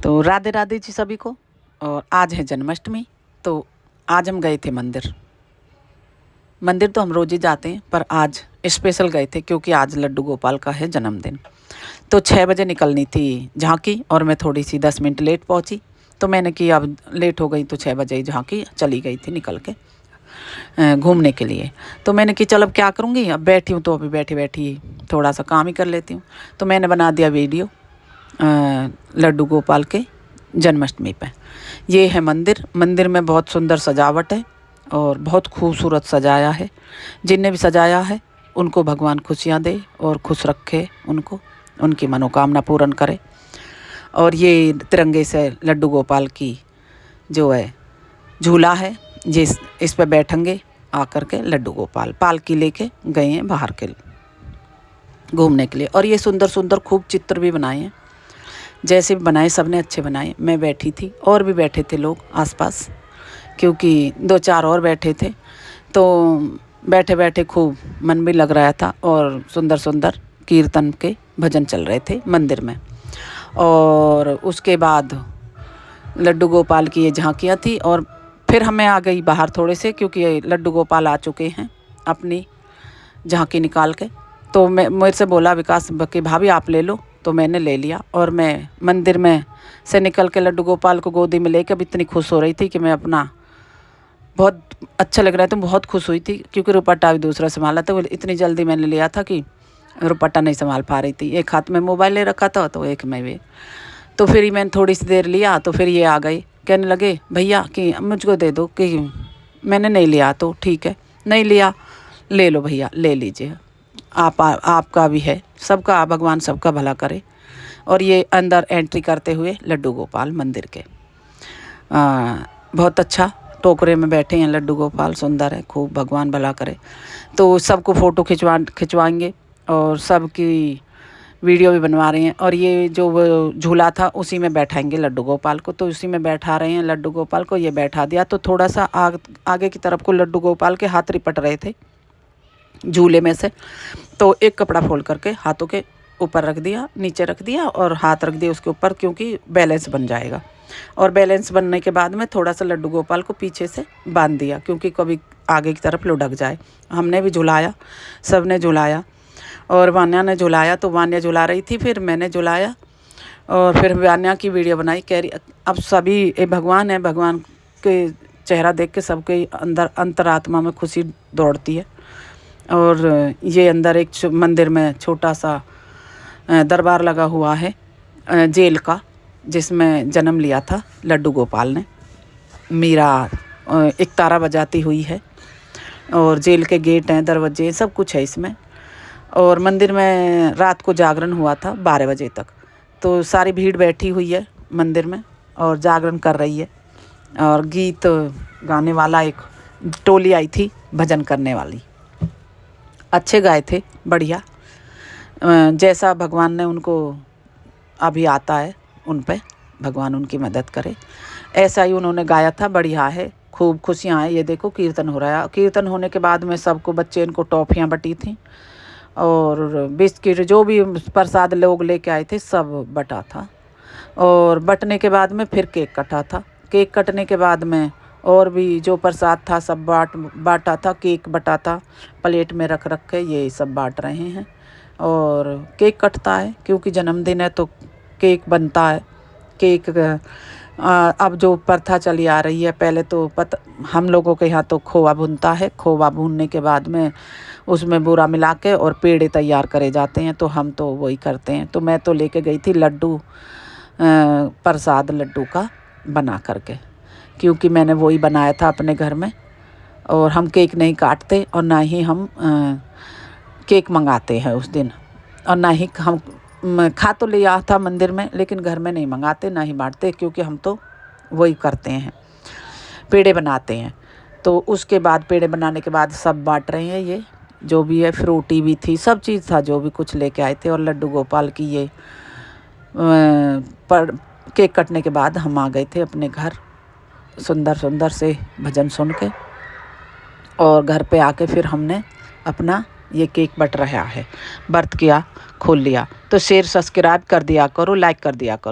तो राधे राधे जी सभी को। और आज है जन्माष्टमी, तो आज हम गए थे मंदिर। मंदिर तो हम रोज ही जाते हैं, पर आज स्पेशल गए थे क्योंकि आज लड्डू गोपाल का है जन्मदिन। तो 6 बजे निकलनी थी झांकी और मैं थोड़ी सी 10 मिनट लेट पहुंची। तो मैंने कि अब लेट हो गई तो 6 बजे ही झांकी चली गई थी निकल के घूमने के लिए। तो मैंने कि चल अब क्या करूँगी, अब बैठी हूँ तो अभी बैठी बैठी थोड़ा सा काम ही कर लेती हूँ। तो मैंने बना दिया वीडियो लड्डू गोपाल के जन्माष्टमी पे। ये है मंदिर। मंदिर में बहुत सुंदर सजावट है और बहुत खूबसूरत सजाया है। जिनने भी सजाया है उनको भगवान खुशियाँ दे और खुश रखे, उनको उनकी मनोकामना पूर्ण करे। और ये तिरंगे से लड्डू गोपाल की जो है झूला है, जिस इस पे बैठेंगे आकर के लड्डू गोपाल। पालकी लेके गए हैं बाहर के घूमने के लिए। और ये सुंदर सुंदर खूब चित्र भी बनाए हैं, जैसे भी बनाए सबने अच्छे बनाए। मैं बैठी थी और भी बैठे थे लोग आसपास, क्योंकि 2-4 और बैठे थे। तो बैठे बैठे खूब मन भी लग रहा था और सुंदर सुंदर कीर्तन के भजन चल रहे थे मंदिर में। और उसके बाद लड्डू गोपाल की ये झांकियाँ थी और फिर हमें आ गई बाहर थोड़े से, क्योंकि लड्डू गोपाल आ चुके हैं अपनी झांकी निकाल के। तो मैं मेरे से बोला विकास कि भाभी आप ले लो, तो मैंने ले लिया। और मैं मंदिर में से निकल के लड्डू गोपाल को गोदी में लेकर भी इतनी खुश हो रही थी कि मैं अपना बहुत अच्छा लग रहा था, बहुत खुश हुई थी। क्योंकि रुपट्टा भी दूसरा संभाला था, वो इतनी जल्दी मैंने लिया था कि रुपट्टा नहीं संभाल पा रही थी। एक हाथ में मोबाइल ले रखा था तो एक में भी। तो फिर ही मैंने थोड़ी सी देर लिया तो फिर ये आ गई, कहने लगे भैया कि मुझको दे दो। कि मैंने नहीं लिया तो ठीक है, नहीं लिया ले लो भैया, ले लीजिए, आपका भी है, सबका भगवान सबका भला करे। और ये अंदर एंट्री करते हुए लड्डू गोपाल मंदिर के बहुत अच्छा टोकरे में बैठे हैं लड्डू गोपाल, सुंदर है खूब, भगवान भला करे। तो सबको फ़ोटो खिंचवाएंगे और सबकी वीडियो भी बनवा रहे हैं। और ये जो वो झूला था उसी में बैठाएंगे लड्डू गोपाल को, तो उसी में बैठा रहे हैं लड्डू गोपाल को। ये बैठा दिया तो थोड़ा सा आगे की तरफ को लड्डू गोपाल के हाथ रिपट रहे थे झूले में से। तो एक कपड़ा फोल्ड करके हाथों के ऊपर रख दिया, नीचे रख दिया और हाथ रख दिया उसके ऊपर, क्योंकि बैलेंस बन जाएगा। और बैलेंस बनने के बाद में थोड़ा सा लड्डू गोपाल को पीछे से बांध दिया, क्योंकि कभी आगे की तरफ लुढ़क जाए। हमने भी झुलाया, सब ने झुलाया और वान्या ने झुलाया। तो वान्या झुला रही थी, फिर मैंने झुलाया और फिर वान्या की वीडियो बनाई। कह रही अब सभी भगवान है, भगवान के चेहरा देख के सबके अंदर अंतरात्मा में खुशी दौड़ती है। और ये अंदर एक मंदिर में छोटा सा दरबार लगा हुआ है जेल का, जिसमें जन्म लिया था लड्डू गोपाल ने। मीरा एक तारा बजाती हुई है और जेल के गेट हैं, दरवाजे, सब कुछ है इसमें। और मंदिर में रात को जागरण हुआ था 12 बजे तक। तो सारी भीड़ बैठी हुई है मंदिर में और जागरण कर रही है। और गीत गाने वाला एक टोली आई थी, भजन करने वाली, अच्छे गाए थे, बढ़िया। जैसा भगवान ने उनको अभी आता है उन पे भगवान उनकी मदद करे, ऐसा ही उन्होंने गाया था। बढ़िया है, खूब खुशियाँ हैं। ये देखो कीर्तन हो रहा है। कीर्तन होने के बाद में सबको बच्चे इनको टॉफ़ियाँ बटी थी और बिस्किट, जो भी प्रसाद लोग लेके आए थे सब बटा था। और बटने के बाद में फिर केक कटा था। केक कटने के बाद में और भी जो प्रसाद था सब बांटा था। केक बटा था, प्लेट में रख के ये सब बांट रहे हैं। और केक कटता है क्योंकि जन्मदिन है तो केक बनता है। केक अब जो प्रथा चली आ रही है, पहले तो हम लोगों के यहाँ तो खोवा भूनता है। खोवा भूनने के बाद में उसमें बूरा मिला के और पेड़े तैयार करे जाते हैं, तो हम तो वही करते हैं। तो मैं तो लेके गई थी लड्डू, प्रसाद लड्डू का बना करके, क्योंकि मैंने वही बनाया था अपने घर में। और हम केक नहीं काटते और ना ही हम केक मंगाते हैं उस दिन। और ना ही हम खा तो लिया था मंदिर में, लेकिन घर में नहीं मंगाते, ना ही बांटते, क्योंकि हम तो वही करते हैं, पेड़े बनाते हैं। तो उसके बाद पेड़े बनाने के बाद सब बांट रहे हैं। ये जो भी है, फ्रूटी भी थी, सब चीज़ था जो भी कुछ लेके आए थे। और लड्डू गोपाल की ये केक कटने के बाद हम आ गए थे अपने घर, सुंदर सुंदर से भजन सुन के। और घर पे आके फिर हमने अपना ये केक बट रहा है व्रत किया, खोल लिया। तो शेयर सब्सक्राइब कर दिया करो, लाइक कर दिया करो।